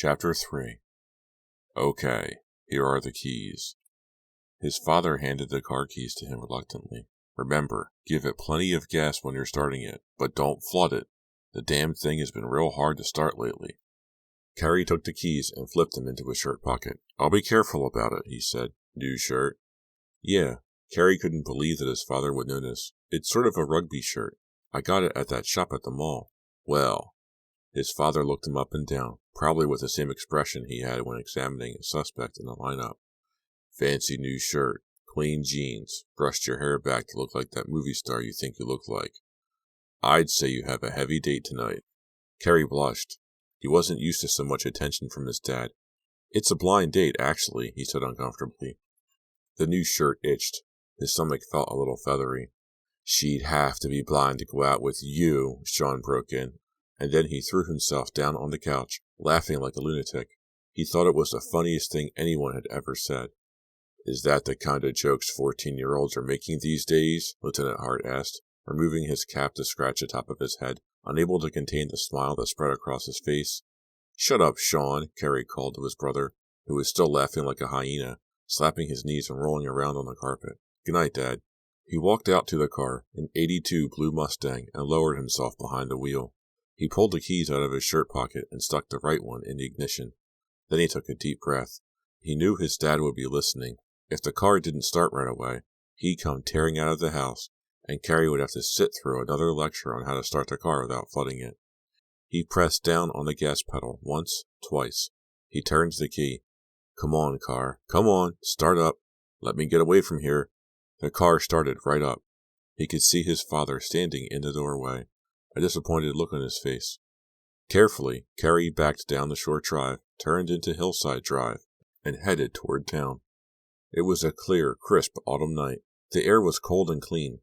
Chapter 3. Okay, here are the keys. His father handed the car keys to him reluctantly. Remember, give it plenty of gas when you're starting it, but don't flood it. The damn thing has been real hard to start lately. Carrie took the keys and flipped them into his shirt pocket. I'll be careful about it, he said. New shirt? Yeah. Carrie couldn't believe that his father would notice. It's sort of a rugby shirt. I got it at that shop at the mall. Well. His father looked him up and down, probably with the same expression he had when examining a suspect in a lineup. Fancy new shirt, clean jeans, brushed your hair back to look like that movie star you think you look like. I'd say you have a heavy date tonight. Carrie blushed. He wasn't used to so much attention from his dad. It's a blind date, actually, he said uncomfortably. The new shirt itched. His stomach felt a little feathery. She'd have to be blind to go out with you, Sean broke in. And then he threw himself down on the couch, laughing like a lunatic. He thought it was the funniest thing anyone had ever said. Is that the kind of jokes 14-year-olds are making these days? Lieutenant Hart asked, removing his cap to scratch the top of his head, unable to contain the smile that spread across his face. Shut up, Sean, Carrie called to his brother, who was still laughing like a hyena, slapping his knees and rolling around on the carpet. Good night, Dad. He walked out to the car, an '82 blue Mustang, and lowered himself behind the wheel. He pulled the keys out of his shirt pocket and stuck the right one in the ignition. Then he took a deep breath. He knew his dad would be listening. If the car didn't start right away, he'd come tearing out of the house, and Carrie would have to sit through another lecture on how to start the car without flooding it. He pressed down on the gas pedal once, twice. He turned the key. Come on, car. Come on. Start up. Let me get away from here. The car started right up. He could see his father standing in the doorway, a disappointed look on his face. Carefully, Carrie backed down the short drive, turned into Hillside Drive, and headed toward town. It was a clear, crisp autumn night. The air was cold and clean.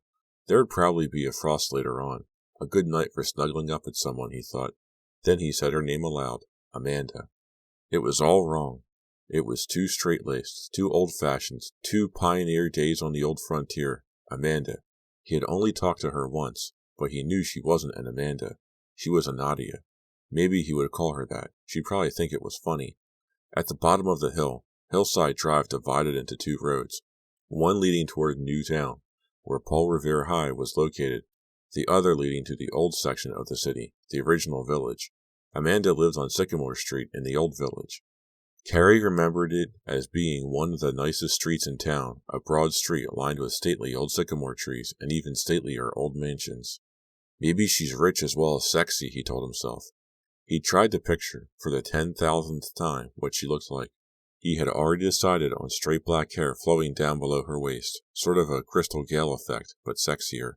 There would probably be a frost later on. A good night for snuggling up with someone, he thought. Then he said her name aloud, Amanda. It was all wrong. It was too straight-laced, too old-fashioned, too pioneer days on the old frontier. Amanda. He had only talked to her once, but he knew she wasn't an Amanda. She was a Nadia. Maybe he would call her that. She'd probably think it was funny. At the bottom of the hill, Hillside Drive divided into two roads, one leading toward Newtown, where Paul Revere High was located, the other leading to the old section of the city, the original village. Amanda lived on Sycamore Street in the old village. Carrie remembered it as being one of the nicest streets in town, a broad street lined with stately old sycamore trees and even statelier old mansions. Maybe she's rich as well as sexy, he told himself. He tried to picture, for the 10,000th time, what she looked like. He had already decided on straight black hair flowing down below her waist, sort of a Crystal Gale effect, but sexier.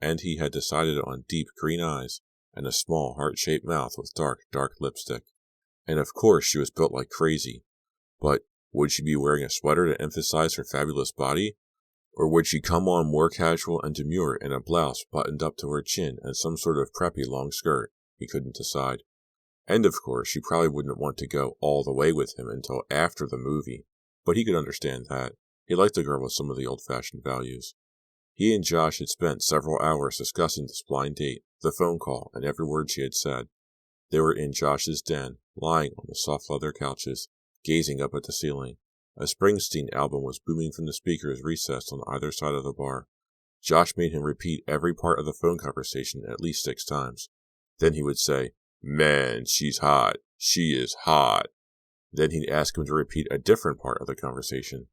And he had decided on deep green eyes and a small heart-shaped mouth with dark, dark lipstick. And of course she was built like crazy. But would she be wearing a sweater to emphasize her fabulous body? Or would she come on more casual and demure in a blouse buttoned up to her chin and some sort of preppy long skirt? He couldn't decide. And of course she probably wouldn't want to go all the way with him until after the movie. But he could understand that. He liked a girl with some of the old-fashioned values. He and Josh had spent several hours discussing this blind date, the phone call, and every word she had said. They were in Josh's den, lying on the soft leather couches, gazing up at the ceiling. A Springsteen album was booming from the speakers recessed on either side of the bar. Josh made him repeat every part of the phone conversation at least 6 times. Then he would say, Man, she's hot. She is hot. Then he'd ask him to repeat a different part of the conversation.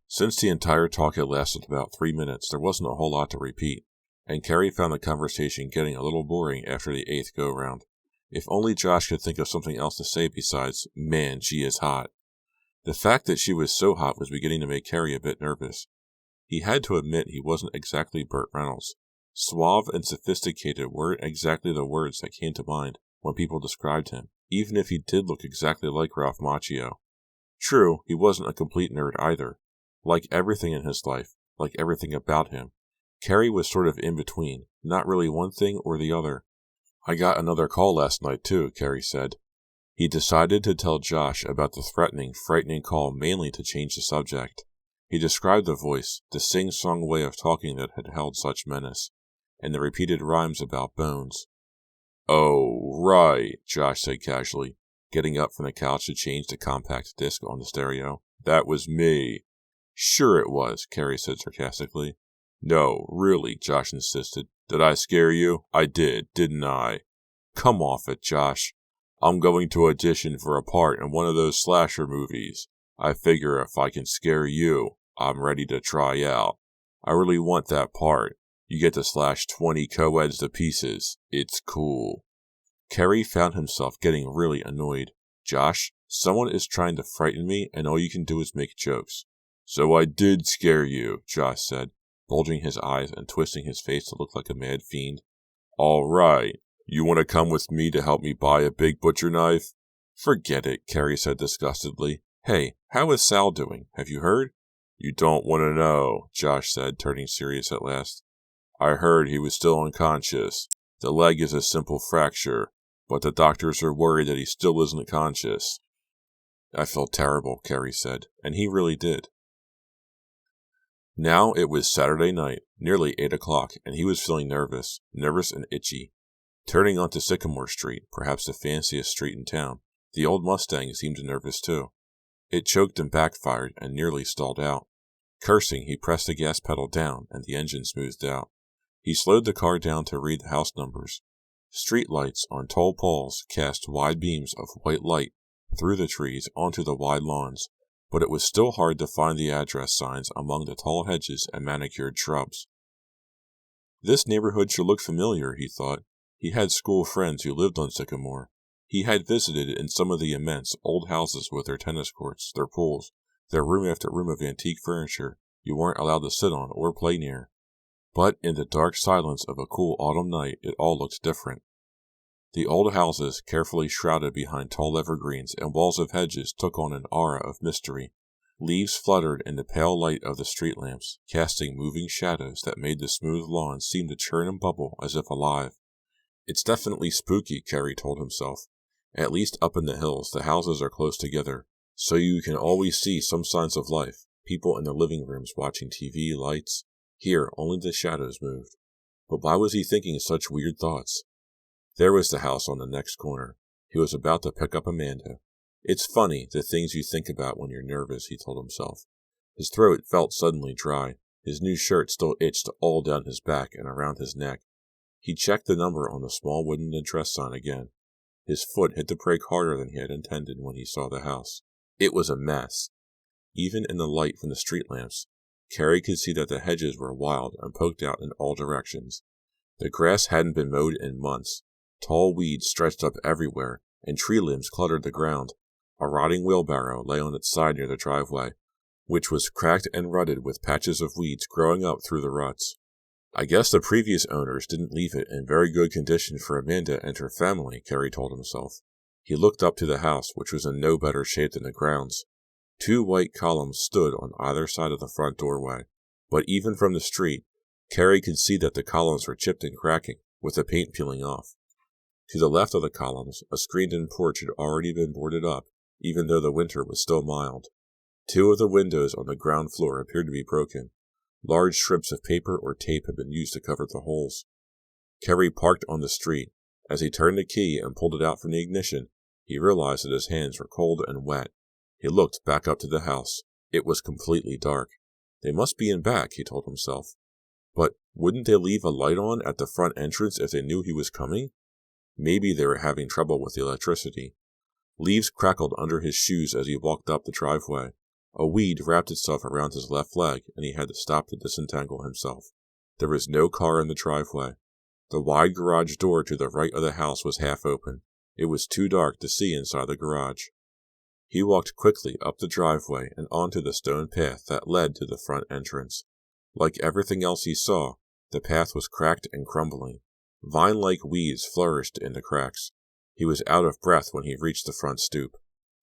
Since the entire talk had lasted about 3 minutes, there wasn't a whole lot to repeat, and Carrie found the conversation getting a little boring after the 8th go-round. If only Josh could think of something else to say besides, Man, she is hot. The fact that she was so hot was beginning to make Carrie a bit nervous. He had to admit he wasn't exactly Burt Reynolds. Suave and sophisticated weren't exactly the words that came to mind when people described him, even if he did look exactly like Ralph Macchio. True, he wasn't a complete nerd either. Like everything in his life, like everything about him, Carrie was sort of in between, not really one thing or the other. I got another call last night too, Carrie said. He decided to tell Josh about the threatening, frightening call mainly to change the subject. He described the voice, the sing-song way of talking that had held such menace, and the repeated rhymes about bones. Oh, right, Josh said casually. getting up from the couch to change the compact disc on the stereo. That was me. Sure it was, Carrie said sarcastically. No, really, Josh insisted. Did I scare you? I did, didn't I? Come off it, Josh. I'm going to audition for a part in one of those slasher movies. I figure if I can scare you, I'm ready to try out. I really want that part. You get to slash 20 co-eds to pieces. It's cool. Carrie found himself getting really annoyed. Josh, someone is trying to frighten me, and all you can do is make jokes. So I did scare you, Josh said, bulging his eyes and twisting his face to look like a mad fiend. All right. You want to come with me to help me buy a big butcher knife? Forget it, Carrie said disgustedly. Hey, how is Sal doing? Have you heard? You don't want to know, Josh said, turning serious at last. I heard he was still unconscious. The leg is a simple fracture, but the doctors are worried that he still isn't conscious. I felt terrible, Carrie said, and he really did. Now it was Saturday night, nearly 8 o'clock, and he was feeling nervous and itchy. Turning onto Sycamore Street, perhaps the fanciest street in town, the old Mustang seemed nervous too. It choked and backfired and nearly stalled out. Cursing, he pressed the gas pedal down, and the engine smoothed out. He slowed the car down to read the house numbers. Street lights on tall poles cast wide beams of white light through the trees onto the wide lawns, but it was still hard to find the address signs among the tall hedges and manicured shrubs. This neighborhood should look familiar, he thought. He had school friends who lived on Sycamore. He had visited in some of the immense old houses with their tennis courts, their pools, their room after room of antique furniture you weren't allowed to sit on or play near. But in the dark silence of a cool autumn night, it all looked different. The old houses, carefully shrouded behind tall evergreens and walls of hedges, took on an aura of mystery. Leaves fluttered in the pale light of the street lamps, casting moving shadows that made the smooth lawns seem to churn and bubble as if alive. It's definitely spooky, Carrie told himself. At least up in the hills, the houses are close together, so you can always see some signs of life, people in their living rooms watching TV, lights. Here, only the shadows moved. But why was he thinking such weird thoughts? There was the house on the next corner. He was about to pick up Amanda. It's funny, the things you think about when you're nervous, he told himself. His throat felt suddenly dry. His new shirt still itched all down his back and around his neck. He checked the number on the small wooden address sign again. His foot hit the brake harder than he had intended when he saw the house. It was a mess. Even in the light from the street lamps, Carrie could see that the hedges were wild and poked out in all directions. The grass hadn't been mowed in months. Tall weeds stretched up everywhere, and tree limbs cluttered the ground. A rotting wheelbarrow lay on its side near the driveway, which was cracked and rutted with patches of weeds growing up through the ruts. I guess the previous owners didn't leave it in very good condition for Amanda and her family, Carrie told himself. He looked up to the house, which was in no better shape than the grounds. 2 white columns stood on either side of the front doorway, but even from the street, Carrie could see that the columns were chipped and cracking, with the paint peeling off. To the left of the columns, a screened-in porch had already been boarded up, even though the winter was still mild. 2 of the windows on the ground floor appeared to be broken. Large strips of paper or tape had been used to cover the holes. Carrie parked on the street. As he turned the key and pulled it out from the ignition, he realized that his hands were cold and wet. He looked back up to the house. It was completely dark. They must be in back, he told himself. But wouldn't they leave a light on at the front entrance if they knew he was coming? Maybe they were having trouble with the electricity. Leaves crackled under his shoes as he walked up the driveway. A weed wrapped itself around his left leg, and he had to stop to disentangle himself. There was no car in the driveway. The wide garage door to the right of the house was half open. It was too dark to see inside the garage. He walked quickly up the driveway and onto the stone path that led to the front entrance. Like everything else he saw, the path was cracked and crumbling. Vine-like weeds flourished in the cracks. He was out of breath when he reached the front stoop.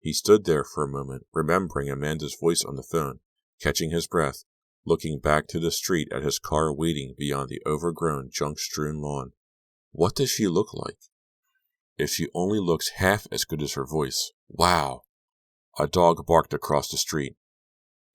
He stood there for a moment, remembering Amanda's voice on the phone, catching his breath, looking back to the street at his car waiting beyond the overgrown, junk-strewn lawn. What does she look like? If she only looks half as good as her voice. Wow! A dog barked across the street.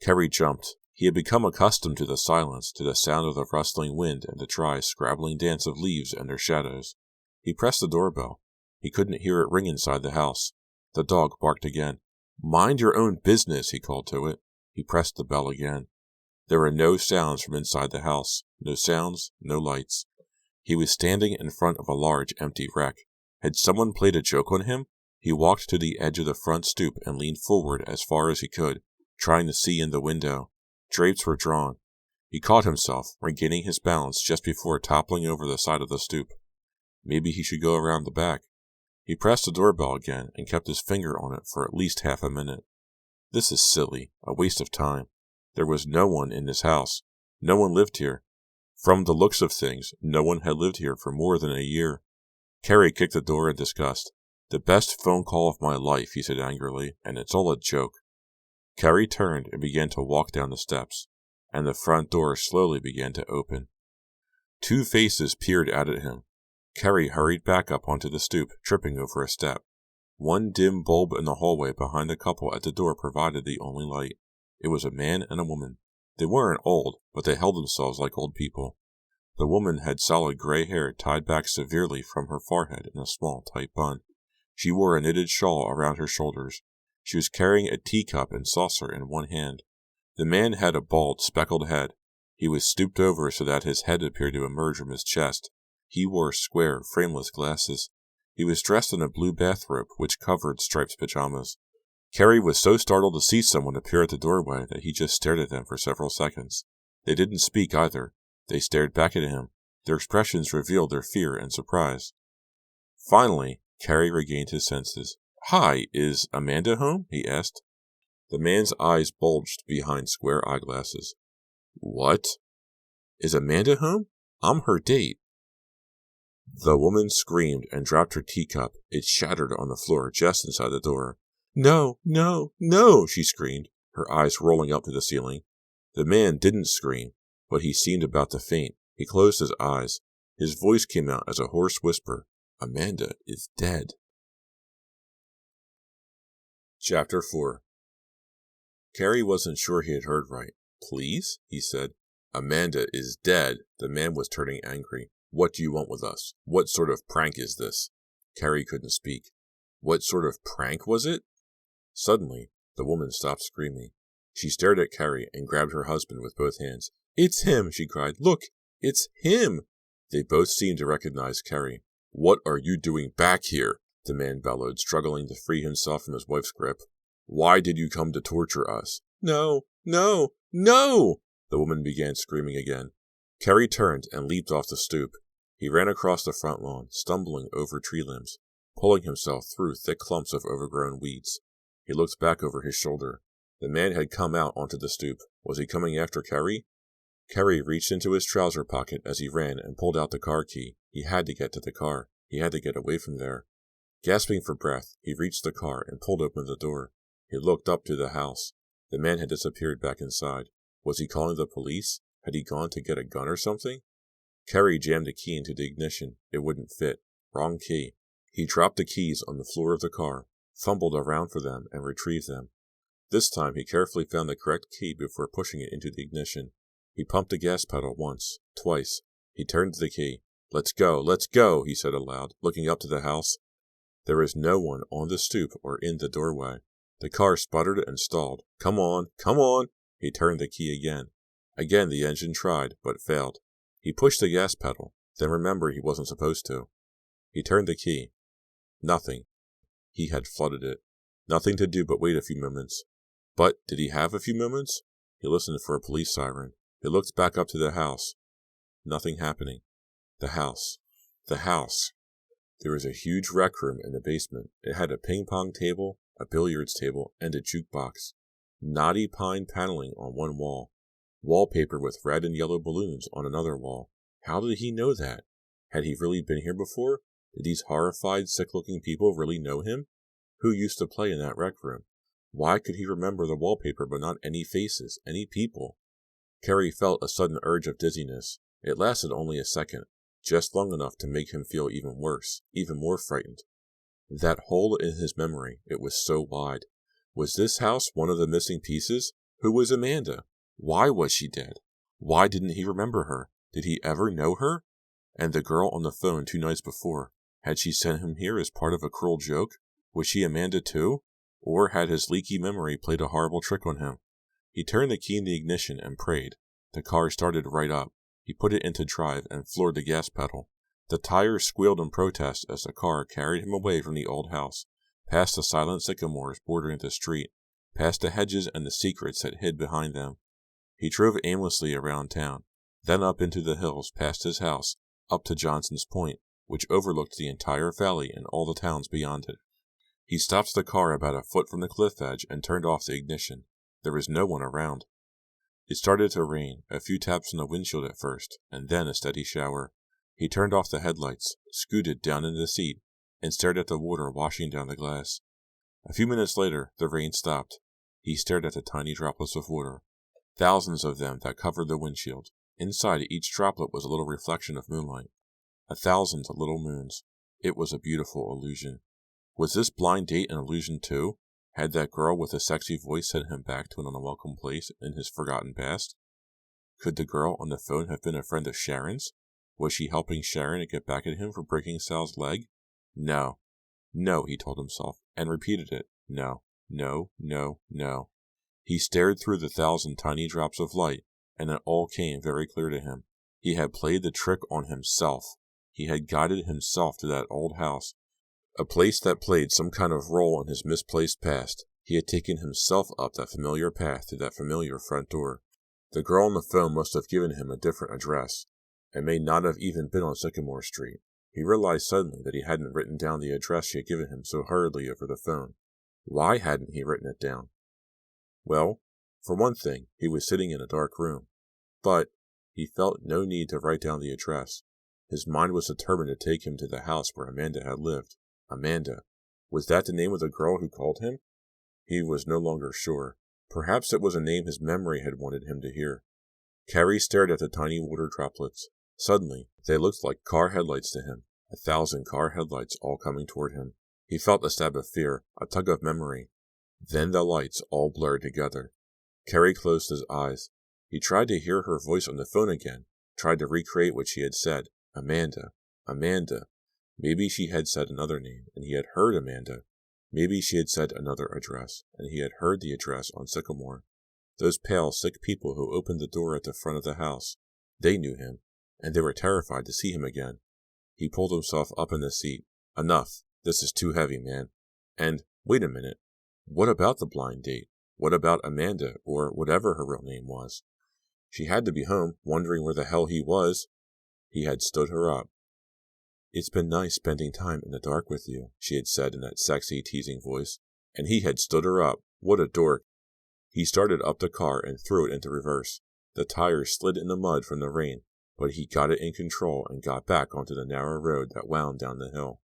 Carrie jumped. He had become accustomed to the silence, to the sound of the rustling wind and the dry, scrabbling dance of leaves and their shadows. He pressed the doorbell. He couldn't hear it ring inside the house. The dog barked again. "Mind your own business," he called to it. He pressed the bell again. There were no sounds from inside the house. No sounds, no lights. He was standing in front of a large, empty wreck. Had someone played a joke on him? He walked to the edge of the front stoop and leaned forward as far as he could, trying to see in the window. Drapes were drawn. He caught himself, regaining his balance just before toppling over the side of the stoop. Maybe he should go around the back. He pressed the doorbell again and kept his finger on it for at least half a minute. This is silly, a waste of time. There was no one in this house. No one lived here. From the looks of things, no one had lived here for more than a year. Carrie kicked the door in disgust. "The best phone call of my life," he said angrily, "and it's all a joke." Carrie turned and began to walk down the steps, and the front door slowly began to open. Two faces peered out at him. Carrie hurried back up onto the stoop, tripping over a step. One dim bulb in the hallway behind the couple at the door provided the only light. It was a man and a woman. They weren't old, but they held themselves like old people. The woman had solid gray hair tied back severely from her forehead in a small, tight bun. She wore a knitted shawl around her shoulders. She was carrying a teacup and saucer in one hand. The man had a bald, speckled head. He was stooped over so that his head appeared to emerge from his chest. He wore square, frameless glasses. He was dressed in a blue bathrobe, which covered striped pajamas. Carrie was so startled to see someone appear at the doorway that he just stared at them for several seconds. They didn't speak either. They stared back at him. Their expressions revealed their fear and surprise. Finally, Carrie regained his senses. "Hi, is Amanda home?" he asked. The man's eyes bulged behind square eyeglasses. "What? Is Amanda home? I'm her date." The woman screamed and dropped her teacup. It shattered on the floor just inside the door. "No, no, no!" she screamed, her eyes rolling up to the ceiling. The man didn't scream, but he seemed about to faint. He closed his eyes. His voice came out as a hoarse whisper. "Amanda is dead." Chapter 4. Carrie wasn't sure he had heard right. "Please?" he said. "Amanda is dead." The man was turning angry. "What do you want with us? What sort of prank is this?" Carrie couldn't speak. What sort of prank was it? Suddenly, the woman stopped screaming. She stared at Carrie and grabbed her husband with both hands. "It's him!" she cried. "Look, it's him!" They both seemed to recognize Carrie. "What are you doing back here?" the man bellowed, struggling to free himself from his wife's grip. "Why did you come to torture us?" "No, no, no!" the woman began screaming again. Carrie turned and leaped off the stoop. He ran across the front lawn, stumbling over tree limbs, pulling himself through thick clumps of overgrown weeds. He looked back over his shoulder. The man had come out onto the stoop. Was he coming after Carrie? Carrie reached into his trouser pocket as he ran and pulled out the car key. He had to get to the car. He had to get away from there. Gasping for breath, he reached the car and pulled open the door. He looked up to the house. The man had disappeared back inside. Was he calling the police? Had he gone to get a gun or something? Carrie jammed the key into the ignition. It wouldn't fit. Wrong key. He dropped the keys on the floor of the car, fumbled around for them, and retrieved them. This time he carefully found the correct key before pushing it into the ignition. He pumped the gas pedal once, twice. He turned the key. Let's go, he said aloud, looking up to the house. There was no one on the stoop or in the doorway. The car sputtered and stalled. Come on! He turned the key again. Again the engine tried, but failed. He pushed the gas pedal, then remembered he wasn't supposed to. He turned the key. Nothing. He had flooded it. Nothing to do but wait a few moments. But did he have a few moments? He listened for a police siren. He looked back up to the house. Nothing happening. The house. There was a huge rec room in the basement. It had a ping-pong table, a billiards table, and a jukebox. Knotty pine paneling on one wall. Wallpaper with red and yellow balloons on another wall. How did he know that? Had he really been here before? Did these horrified, sick-looking people really know him? Who used to play in that rec room? Why could he remember the wallpaper but not any faces, any people? Carrie felt a sudden urge of dizziness. It lasted only a second, just long enough to make him feel even worse, even more frightened. That hole in his memory, it was so wide. Was this house one of the missing pieces? Who was Amanda? Why was she dead? Why didn't he remember her? Did he ever know her? And the girl on the phone 2 nights before, had she sent him here as part of a cruel joke? Was she Amanda too? Or had his leaky memory played a horrible trick on him? He turned the key in the ignition and prayed. The car started right up. He put it into drive and floored the gas pedal. The tires squealed in protest as the car carried him away from the old house, past the silent sycamores bordering the street, past the hedges and the secrets that hid behind them. He drove aimlessly around town, then up into the hills past his house, up to Johnson's Point, which overlooked the entire valley and all the towns beyond it. He stopped the car about a foot from the cliff edge and turned off the ignition. There was no one around. It started to rain, a few taps on the windshield at first, and then a steady shower. He turned off the headlights, scooted down into the seat, and stared at the water washing down the glass. A few minutes later, the rain stopped. He stared at the tiny droplets of water, thousands of them that covered the windshield. Inside each droplet was a little reflection of moonlight, 1,000 little moons. It was a beautiful illusion. Was this blind date an illusion too? Had that girl with the sexy voice sent him back to an unwelcome place in his forgotten past? Could the girl on the phone have been a friend of Sharon's? Was she helping Sharon to get back at him for breaking Sal's leg? No. No, he told himself, and repeated it. No, no, no, no. He stared through the 1,000 tiny drops of light, and it all came very clear to him. He had played the trick on himself. He had guided himself to that old house, a place that played some kind of role in his misplaced past. He had taken himself up that familiar path to that familiar front door. The girl on the phone must have given him a different address. It may not have even been on Sycamore Street. He realized suddenly that he hadn't written down the address she had given him so hurriedly over the phone. Why hadn't he written it down? Well, for one thing, he was sitting in a dark room. But he felt no need to write down the address. His mind was determined to take him to the house where Amanda had lived. Amanda. Was that the name of the girl who called him? He was no longer sure. Perhaps it was a name his memory had wanted him to hear. Carrie stared at the tiny water droplets. Suddenly, they looked like car headlights to him, 1,000 car headlights all coming toward him. He felt a stab of fear, a tug of memory. Then the lights all blurred together. Carrie closed his eyes. He tried to hear her voice on the phone again, tried to recreate what she had said. Amanda. Amanda. Maybe she had said another name, and he had heard Amanda. Maybe she had said another address, and he had heard the address on Sycamore. Those pale, sick people who opened the door at the front of the house. They knew him, and they were terrified to see him again. He pulled himself up in the seat. Enough. This is too heavy, man. And, wait a minute. What about the blind date? What about Amanda, or whatever her real name was? She had to be home, wondering where the hell he was. He had stood her up. It's been nice spending time in the dark with you, she had said in that sexy, teasing voice. And he had stood her up. What a dork. He started up the car and threw it into reverse. The tires slid in the mud from the rain, but he got it in control and got back onto the narrow road that wound down the hill.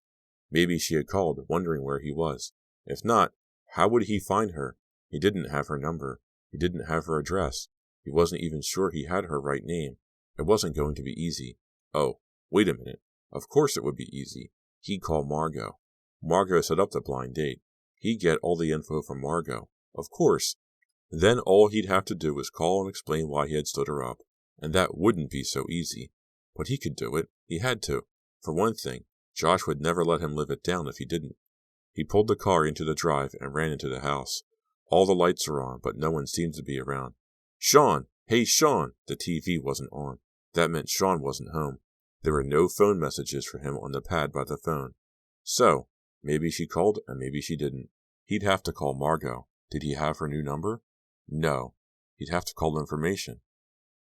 Maybe she had called, wondering where he was. If not, how would he find her? He didn't have her number. He didn't have her address. He wasn't even sure he had her right name. It wasn't going to be easy. Oh, wait a minute. Of course it would be easy. He'd call Margot. Margot set up the blind date. He'd get all the info from Margot. Of course. Then all he'd have to do was call and explain why he had stood her up. And that wouldn't be so easy. But he could do it. He had to. For one thing, Josh would never let him live it down if he didn't. He pulled the car into the drive and ran into the house. All the lights were on, but no one seemed to be around. Sean! Hey, Sean! The TV wasn't on. That meant Sean wasn't home. There were no phone messages for him on the pad by the phone. So, maybe she called and maybe she didn't. He'd have to call Margot. Did he have her new number? No. He'd have to call information.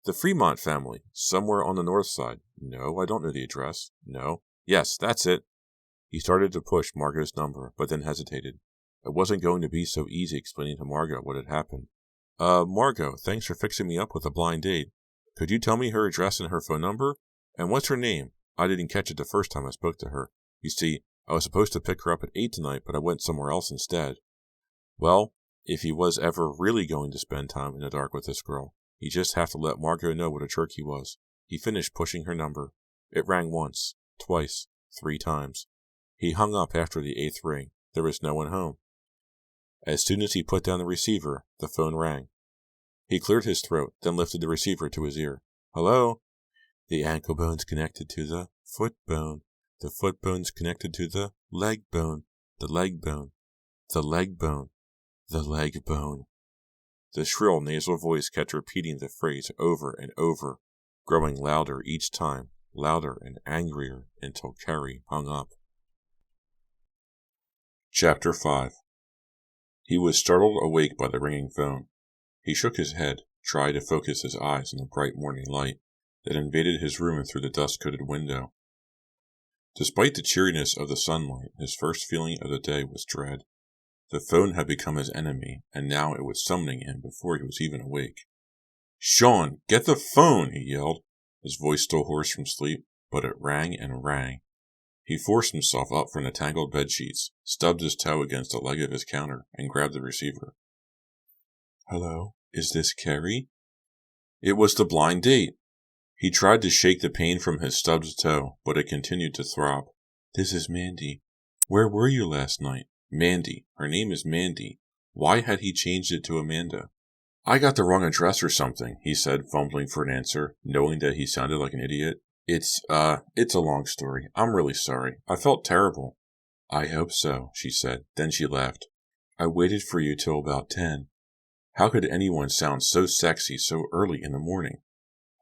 The Fremont family, somewhere on the north side. No, I don't know the address. No. Yes, that's it. He started to push Margot's number, but then hesitated. It wasn't going to be so easy explaining to Margot what had happened. Margot, thanks for fixing me up with a blind date. Could you tell me her address and her phone number? And what's her name? I didn't catch it the first time I spoke to her. You see, I was supposed to pick her up at 8 tonight, but I went somewhere else instead. Well, if he was ever really going to spend time in the dark with this girl, he'd just have to let Margot know what a jerk he was. He finished pushing her number. It rang once, twice, 3 times. He hung up after the 8th ring. There was no one home. As soon as he put down the receiver, the phone rang. He cleared his throat, then lifted the receiver to his ear. Hello? The ankle bone's connected to the foot bone. The foot bone's connected to the leg bone. The leg bone The leg bone. The leg bone. The shrill nasal voice kept repeating the phrase over and over, growing louder each time, louder and angrier, until Carrie hung up. Chapter 5. He was startled awake by the ringing phone. He shook his head, tried to focus his eyes on the bright morning light that invaded his room through the dust-coated window. Despite the cheeriness of the sunlight, his first feeling of the day was dread. The phone had become his enemy, and now it was summoning him before he was even awake. "Sean, get the phone!" he yelled, his voice still hoarse from sleep, but it rang and rang. He forced himself up from the tangled bedsheets, stubbed his toe against the leg of his counter, and grabbed the receiver. "Hello, is this Carrie?" It was the blind date. He tried to shake the pain from his stubbed toe, but it continued to throb. "This is Mandy. Where were you last night?" Mandy. Her name is Mandy. Why had he changed it to Amanda? "I got the wrong address or something," he said, fumbling for an answer, knowing that he sounded like an idiot. It's a long story. I'm really sorry. I felt terrible." "I hope so," she said. Then she laughed. "I waited for you till about 10. How could anyone sound so sexy so early in the morning?"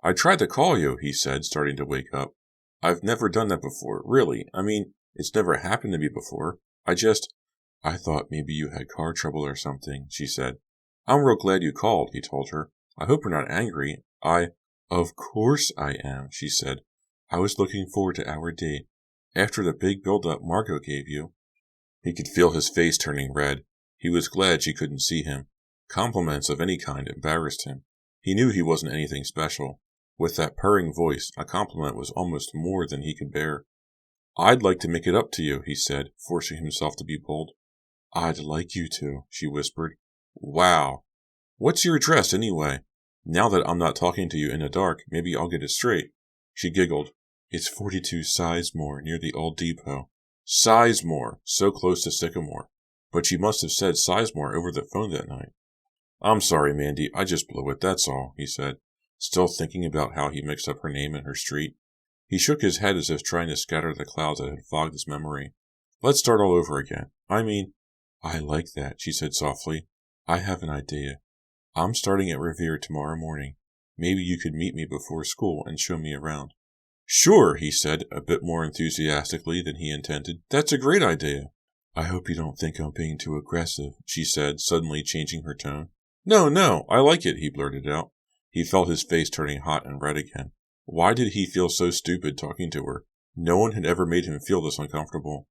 "I tried to call you," he said, starting to wake up. "I've never done that before, really. I mean, it's never happened to me before. I thought maybe you had car trouble or something," she said. "I'm real glad you called," he told her. "I hope you're not angry. Of course I am," she said. "I was looking forward to our date. After the big build-up Margot gave you." He could feel his face turning red. He was glad she couldn't see him. Compliments of any kind embarrassed him. He knew he wasn't anything special. With that purring voice, a compliment was almost more than he could bear. "I'd like to make it up to you," he said, forcing himself to be bold. "I'd like you to," she whispered. "Wow. What's your address, anyway? Now that I'm not talking to you in the dark, maybe I'll get it straight." She giggled. "It's 42 Sizemore, near the old depot." Sizemore, so close to Sycamore. But she must have said Sizemore over the phone that night. "I'm sorry, Mandy, I just blew it, that's all," he said, still thinking about how he mixed up her name and her street. He shook his head as if trying to scatter the clouds that had fogged his memory. "Let's start all over again. I like that," she said softly. "I have an idea. I'm starting at Revere tomorrow morning. Maybe you could meet me before school and show me around." "Sure," he said, a bit more enthusiastically than he intended. "That's a great idea." "I hope you don't think I'm being too aggressive," she said, suddenly changing her tone. No, I like it," he blurted out. He felt his face turning hot and red again. Why did he feel so stupid talking to her? No one had ever made him feel this uncomfortable.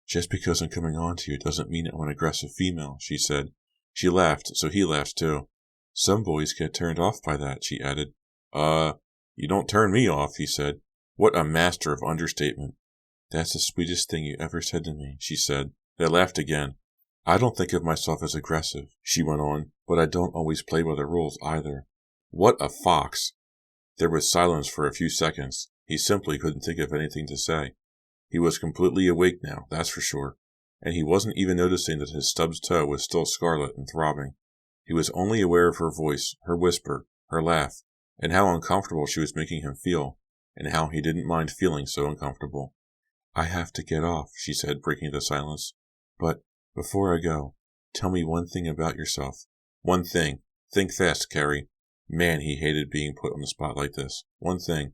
"Just because I'm coming on to you doesn't mean I'm an aggressive female," she said. She laughed, so he laughed too. "Some boys get turned off by that," she added. You don't turn me off," he said. What a master of understatement. "That's the sweetest thing you ever said to me," she said. They laughed again. "I don't think of myself as aggressive," she went on, "but I don't always play by the rules either." What a fox! There was silence for a few seconds. He simply couldn't think of anything to say. He was completely awake now, that's for sure, and he wasn't even noticing that his stubbed toe was still scarlet and throbbing. He was only aware of her voice, her whisper, her laugh, and how uncomfortable she was making him feel, and how he didn't mind feeling so uncomfortable. "I have to get off," she said, breaking the silence. "But before I go, tell me one thing about yourself." "One thing. Think fast, Carrie." Man, he hated being put on the spot like this. "One thing."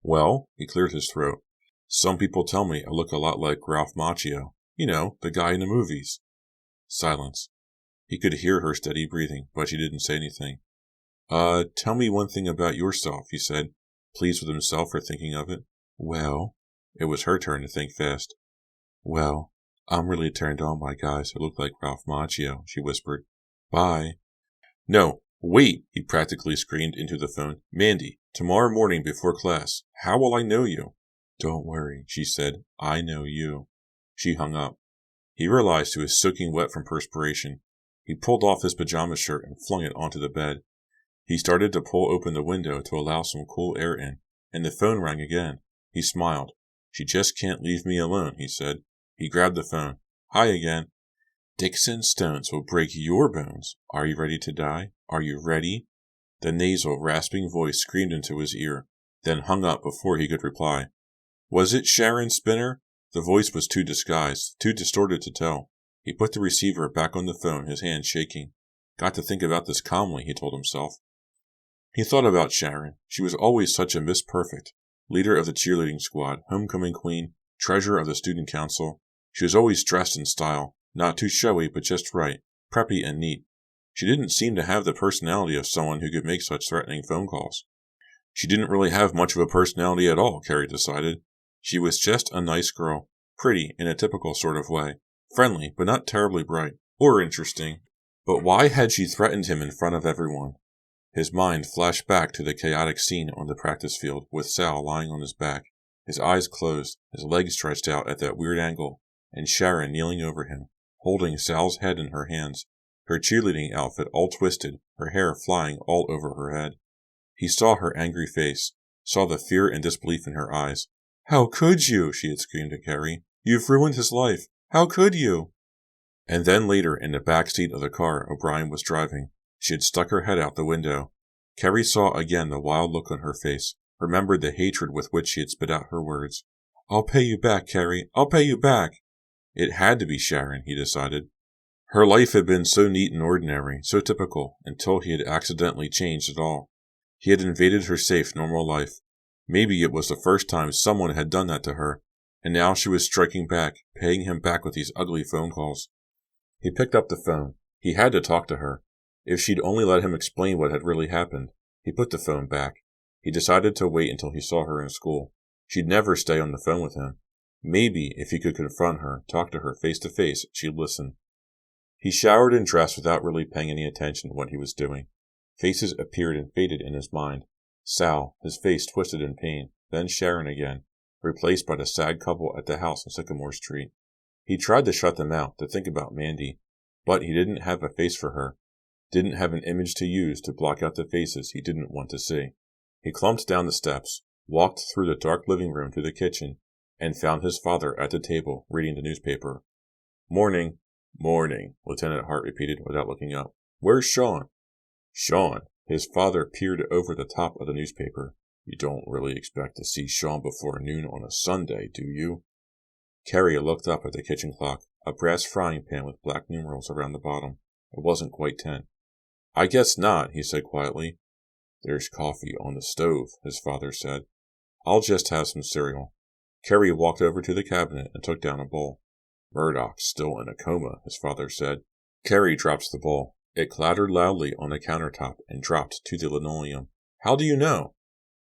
"Well," he cleared his throat. "Some people tell me I look a lot like Ralph Macchio. You know, the guy in the movies." Silence. He could hear her steady breathing, but she didn't say anything. Tell me one thing about yourself," he said, pleased with himself for thinking of it. "Well," it was her turn to think fast. "Well, I'm really turned on by guys who look like Ralph Macchio," she whispered. "Bye." "No, wait," he practically screamed into the phone. "Mandy, tomorrow morning before class. How will I know you?" "Don't worry," she said. "I know you." She hung up. He realized he was soaking wet from perspiration. He pulled off his pajama shirt and flung it onto the bed. He started to pull open the window to allow some cool air in, and the phone rang again. He smiled. "She just can't leave me alone," he said. He grabbed the phone. "Hi again." "Sticks and stones will break your bones. Are you ready to die? Are you ready?" The nasal, rasping voice screamed into his ear, then hung up before he could reply. Was it Sharon Spinner? The voice was too disguised, too distorted to tell. He put the receiver back on the phone, his hand shaking. Got to think about this calmly, he told himself. He thought about Sharon. She was always such a Miss Perfect. Leader of the cheerleading squad, homecoming queen, treasurer of the student council. She was always dressed in style, not too showy but just right, preppy and neat. She didn't seem to have the personality of someone who could make such threatening phone calls. She didn't really have much of a personality at all, Carrie decided. She was just a nice girl, pretty in a typical sort of way, friendly but not terribly bright, or interesting. But why had she threatened him in front of everyone? His mind flashed back to the chaotic scene on the practice field with Sal lying on his back, his eyes closed, his legs stretched out at that weird angle, and Sharon kneeling over him, holding Sal's head in her hands, her cheerleading outfit all twisted, her hair flying all over her head. He saw her angry face, saw the fear and disbelief in her eyes. "How could you?" she had screamed at Carrie. "You've ruined his life. How could you?" And then later, in the back seat of the car O'Brien was driving, she had stuck her head out the window. Carrie saw again the wild look on her face, remembered the hatred with which she had spit out her words. "I'll pay you back, Carrie. I'll pay you back." It had to be Sharon, he decided. Her life had been so neat and ordinary, so typical, until he had accidentally changed it all. He had invaded her safe, normal life. Maybe it was the first time someone had done that to her, and now she was striking back, paying him back with these ugly phone calls. He picked up the phone. He had to talk to her. If she'd only let him explain what had really happened. He put the phone back. He decided to wait until he saw her in school. She'd never stay on the phone with him. Maybe, if he could confront her, talk to her face to face, she'd listen. He showered and dressed without really paying any attention to what he was doing. Faces appeared and faded in his mind. Sal, his face twisted in pain, then Sharon again, replaced by the sad couple at the house on Sycamore Street. He tried to shut them out, to think about Mandy, but he didn't have a face for her, didn't have an image to use to block out the faces he didn't want to see. He clumped down the steps, walked through the dark living room to the kitchen, and found his father at the table, reading the newspaper. "Morning." "Morning," Lieutenant Hart repeated without looking up. "Where's Sean?" "Sean?" His father peered over the top of the newspaper. "You don't really expect to see Sean before noon on a Sunday, do you?" Carrie looked up at the kitchen clock, a brass frying pan with black numerals around the bottom. It wasn't quite 10. "I guess not," he said quietly. "There's coffee on the stove," his father said. "I'll just have some cereal." Carrie walked over to the cabinet and took down a bowl. "Murdoch's still in a coma," his father said. Carrie dropped the bowl. It clattered loudly on the countertop and dropped to the linoleum. "How do you know?"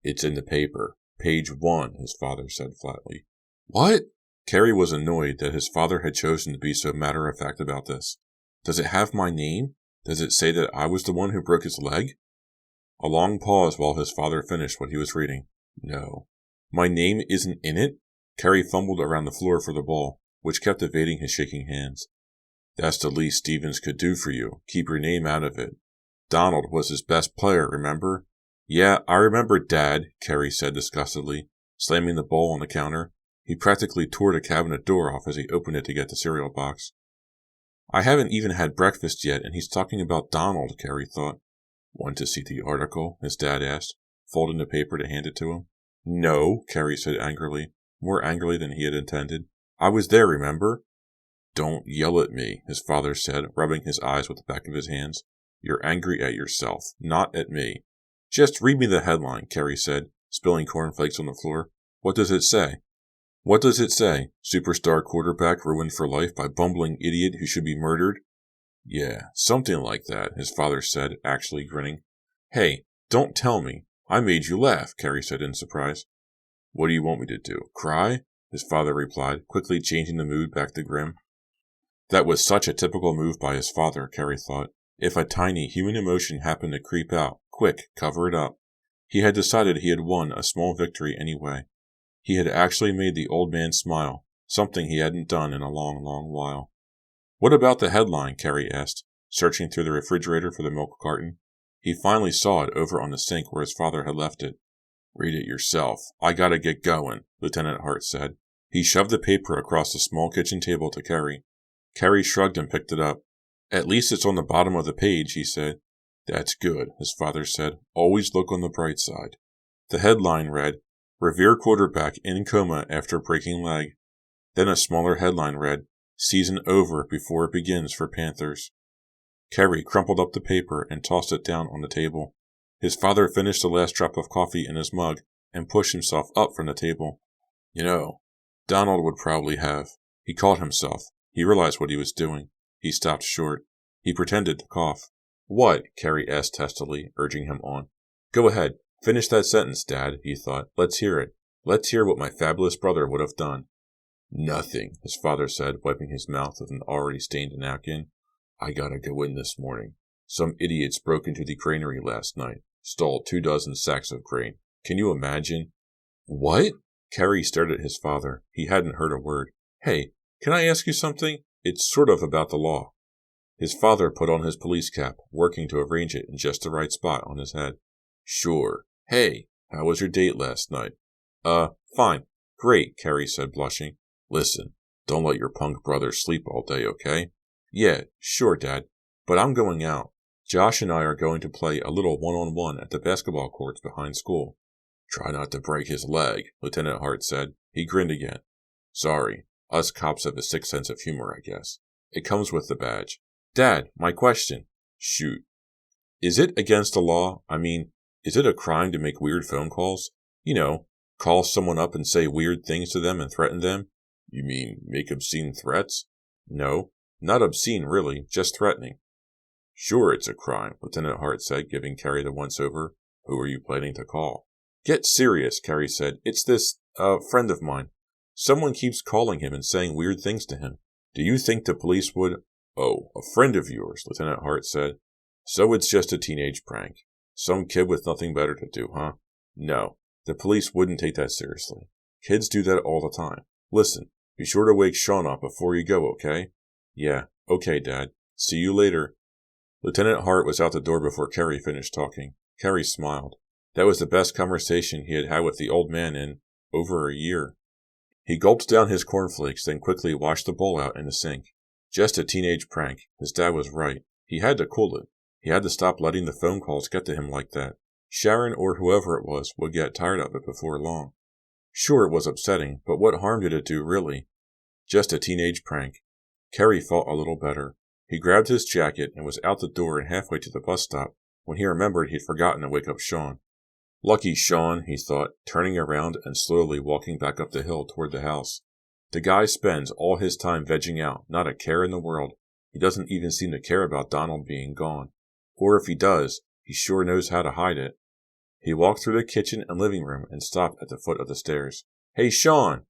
"It's in the paper. Page 1, his father said flatly. "What?" Carrie was annoyed that his father had chosen to be so matter-of-fact about this. "Does it have my name? Does it say that I was the one who broke his leg?" A long pause while his father finished what he was reading. "No." "My name isn't in it?" Carrie fumbled around the floor for the bowl, which kept evading his shaking hands. "That's the least Stevens could do for you. Keep your name out of it. Donald was his best player, remember?" "Yeah, I remember, Dad," Carrie said disgustedly, slamming the bowl on the counter. He practically tore the cabinet door off as he opened it to get the cereal box. "I haven't even had breakfast yet, and he's talking about Donald," Carrie thought. "Want to see the article?" his dad asked, folding the paper to hand it to him. "No," Carrie said angrily, more angrily than he had intended. "I was there, remember?" "Don't yell at me," his father said, rubbing his eyes with the back of his hands. "You're angry at yourself, not at me." "Just read me the headline," Carrie said, spilling cornflakes on the floor. "What does it say?" "What does it say? Superstar quarterback ruined for life by bumbling idiot who should be murdered?" "Yeah, something like that," his father said, actually grinning. "Hey, don't tell me. I made you laugh," Carrie said in surprise. "What do you want me to do? Cry?" his father replied, quickly changing the mood back to grim. That was such a typical move by his father, Carrie thought. If a tiny human emotion happened to creep out, quick, cover it up. He had decided he had won a small victory anyway. He had actually made the old man smile, something he hadn't done in a long, long while. "What about the headline?" Carrie asked, searching through the refrigerator for the milk carton. He finally saw it over on the sink where his father had left it. "Read it yourself. I gotta get going," Lieutenant Hart said. He shoved the paper across the small kitchen table to Carrie. Carrie shrugged and picked it up. "At least it's on the bottom of the page," he said. "That's good," his father said. "Always look on the bright side." The headline read, "Revere quarterback in coma after breaking leg." Then a smaller headline read, Season over before it begins for Panthers. Kerry crumpled up the paper and tossed it down on the table. His father finished the last drop of coffee in his mug and pushed himself up from the table. You know, Donald would probably have. He caught himself. He realized what he was doing. He stopped short. He pretended to cough. What? Kerry asked testily, urging him on. Go ahead. Finish that sentence, Dad, he thought. Let's hear it. Let's hear what my fabulous brother would have done. Nothing, his father said, wiping his mouth with an already stained napkin. I gotta go in this morning. Some idiots broke into the granary last night, stole 24 sacks of grain. Can you imagine? What? Kerry stared at his father. He hadn't heard a word. Hey, can I ask you something? It's sort of about the law. His father put on his police cap, working to arrange it in just the right spot on his head. Sure. Hey, how was your date last night? Fine. Great, Kerry said, blushing. Listen, don't let your punk brother sleep all day, okay? Yeah, sure, Dad. But I'm going out. Josh and I are going to play a little one-on-one at the basketball courts behind school. Try not to break his leg, Lieutenant Hart said. He grinned again. Sorry, us cops have a sick sense of humor, I guess. It comes with the badge. Dad, my question. Shoot. Is it against the law? I mean, is it a crime to make weird phone calls? You know, call someone up and say weird things to them and threaten them? You mean make obscene threats? No, not obscene really, just threatening. Sure it's a crime, Lieutenant Hart said, giving Kerry the once-over. Who are you planning to call? Get serious, Kerry said. It's this, friend of mine. Someone keeps calling him and saying weird things to him. Do you think the police would... Oh, a friend of yours, Lieutenant Hart said. So it's just a teenage prank. Some kid with nothing better to do, huh? No, the police wouldn't take that seriously. Kids do that all the time. Listen, be sure to wake Sean up before you go, okay? Yeah, okay, Dad. See you later. Lieutenant Hart was out the door before Kerry finished talking. Kerry smiled. That was the best conversation he had had with the old man in over a year. He gulped down his cornflakes, then quickly washed the bowl out in the sink. Just a teenage prank. His dad was right. He had to cool it. He had to stop letting the phone calls get to him like that. Sharon or whoever it was would get tired of it before long. Sure, it was upsetting, but what harm did it do, really? Just a teenage prank. Kerry felt a little better. He grabbed his jacket and was out the door and halfway to the bus stop when he remembered he'd forgotten to wake up Sean. Lucky Sean, he thought, turning around and slowly walking back up the hill toward the house. The guy spends all his time vegging out, not a care in the world. He doesn't even seem to care about Donald being gone. Or if he does, he sure knows how to hide it. He walked through the kitchen and living room and stopped at the foot of the stairs. Hey, Sean!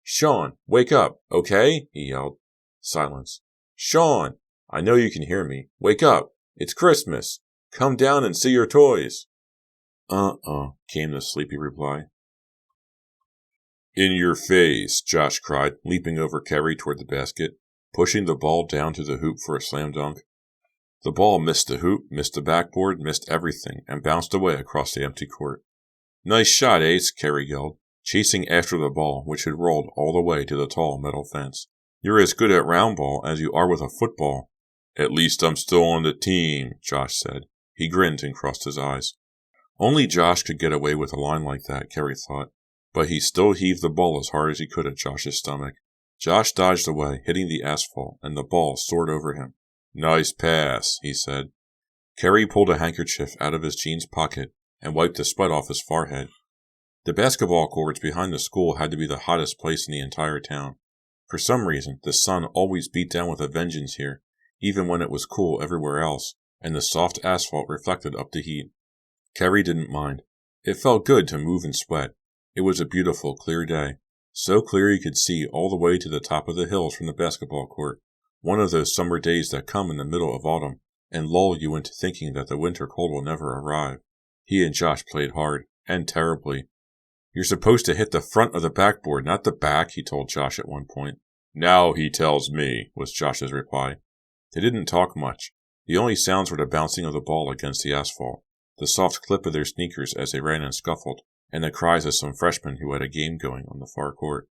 Sean, wake up, okay? He yelled. Silence. Sean! I know you can hear me. Wake up! It's Christmas! Come down and see your toys! Came the sleepy reply. In your face, Josh cried, leaping over Kerry toward the basket, pushing the ball down to the hoop for a slam dunk. The ball missed the hoop, missed the backboard, missed everything, and bounced away across the empty court. Nice shot, Ace, Kerry yelled, chasing after the ball, which had rolled all the way to the tall metal fence. You're as good at round ball as you are with a football. At least I'm still on the team, Josh said. He grinned and crossed his eyes. Only Josh could get away with a line like that, Kerry thought, but he still heaved the ball as hard as he could at Josh's stomach. Josh dodged away, hitting the asphalt, and the ball soared over him. Nice pass, he said. Kerry pulled a handkerchief out of his jeans pocket and wiped the sweat off his forehead. The basketball courts behind the school had to be the hottest place in the entire town. For some reason, the sun always beat down with a vengeance here, even when it was cool everywhere else, and the soft asphalt reflected up the heat. Kerry didn't mind. It felt good to move and sweat. It was a beautiful, clear day. So clear he could see all the way to the top of the hills from the basketball court. One of those summer days that come in the middle of autumn and lull you into thinking that the winter cold will never arrive. He and Josh played hard, and terribly. You're supposed to hit the front of the backboard, not the back, he told Josh at one point. Now he tells me, was Josh's reply. They didn't talk much. The only sounds were the bouncing of the ball against the asphalt, the soft clip of their sneakers as they ran and scuffled, and the cries of some freshmen who had a game going on the far court.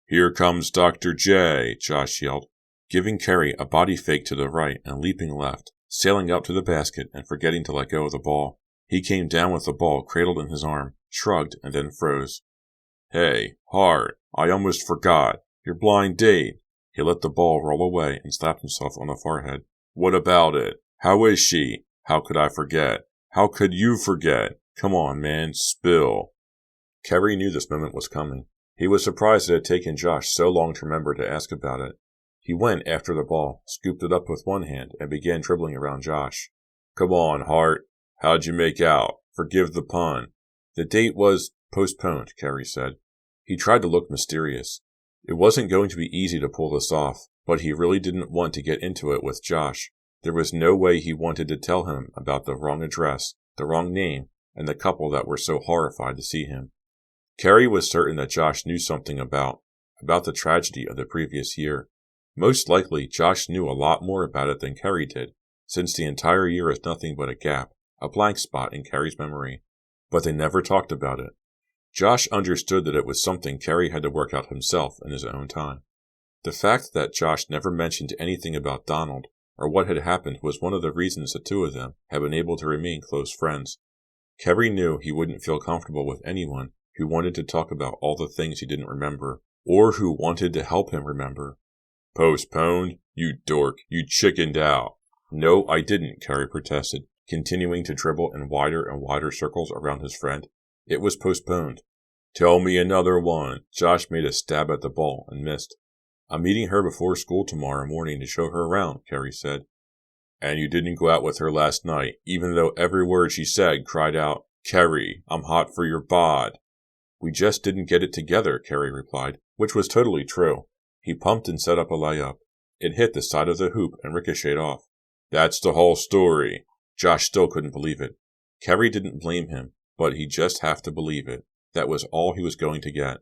Here comes Dr. J, Josh yelled, giving Kerry a body fake to the right and leaping left, sailing up to the basket and forgetting to let go of the ball. He came down with the ball cradled in his arm, shrugged, and then froze. Hey, Hart, I almost forgot. Your blind date. He let the ball roll away and slapped himself on the forehead. What about it? How is she? How could I forget? How could you forget? Come on, man, spill. Kerry knew this moment was coming. He was surprised it had taken Josh so long to remember to ask about it. He went after the ball, scooped it up with one hand, and began dribbling around Josh. Come on, Hart. How'd you make out? Forgive the pun. The date was postponed, Kerry said. He tried to look mysterious. It wasn't going to be easy to pull this off, but he really didn't want to get into it with Josh. There was no way he wanted to tell him about the wrong address, the wrong name, and the couple that were so horrified to see him. Kerry was certain that Josh knew something about the tragedy of the previous year. Most likely, Josh knew a lot more about it than Kerry did, since the entire year is nothing but a gap, a blank spot in Kerry's memory. But they never talked about it. Josh understood that it was something Kerry had to work out himself in his own time. The fact that Josh never mentioned anything about Donald or what had happened was one of the reasons the two of them had been able to remain close friends. Kerry knew he wouldn't feel comfortable with anyone who wanted to talk about all the things he didn't remember, or who wanted to help him remember. Postponed? You dork, you chickened out. No, I didn't, Kerry protested, continuing to dribble in wider and wider circles around his friend. It was postponed. Tell me another one. Josh made a stab at the ball and missed. I'm meeting her before school tomorrow morning to show her around, Kerry said. And you didn't go out with her last night, even though every word she said cried out, Kerry, I'm hot for your bod. We just didn't get it together, Kerry replied, which was totally true. He pumped and set up a layup. It hit the side of the hoop and ricocheted off. That's the whole story. Josh still couldn't believe it. Kerry didn't blame him, but he'd just have to believe it. That was all he was going to get.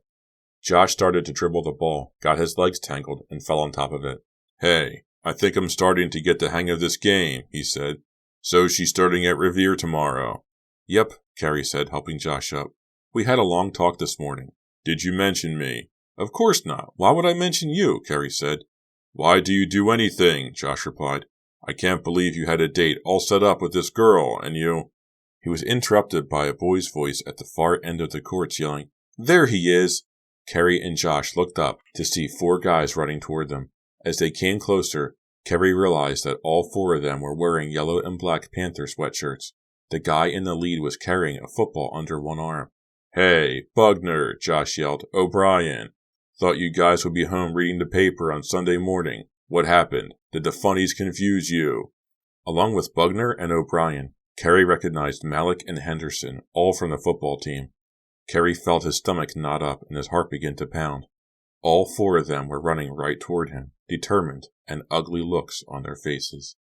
Josh started to dribble the ball, got his legs tangled, and fell on top of it. Hey, I think I'm starting to get the hang of this game, he said. So she's starting at Revere tomorrow. Yep, Kerry said, helping Josh up. We had a long talk this morning. Did you mention me? Of course not. Why would I mention you? Kerry said. Why do you do anything? Josh replied. I can't believe you had a date all set up with this girl, and you... He was interrupted by a boy's voice at the far end of the courts yelling, There he is! Kerry and Josh looked up to see 4 guys running toward them. As they came closer, Kerry realized that all 4 of them were wearing yellow and black Panther sweatshirts. The guy in the lead was carrying a football under one arm. Hey, Bugner, Josh yelled. O'Brien. Thought you guys would be home reading the paper on Sunday morning. What happened? Did the funnies confuse you? Along with Bugner and O'Brien, Kerry recognized Malik and Henderson, all from the football team. Kerry felt his stomach knot up and his heart begin to pound. All 4 of them were running right toward him, determined and ugly looks on their faces.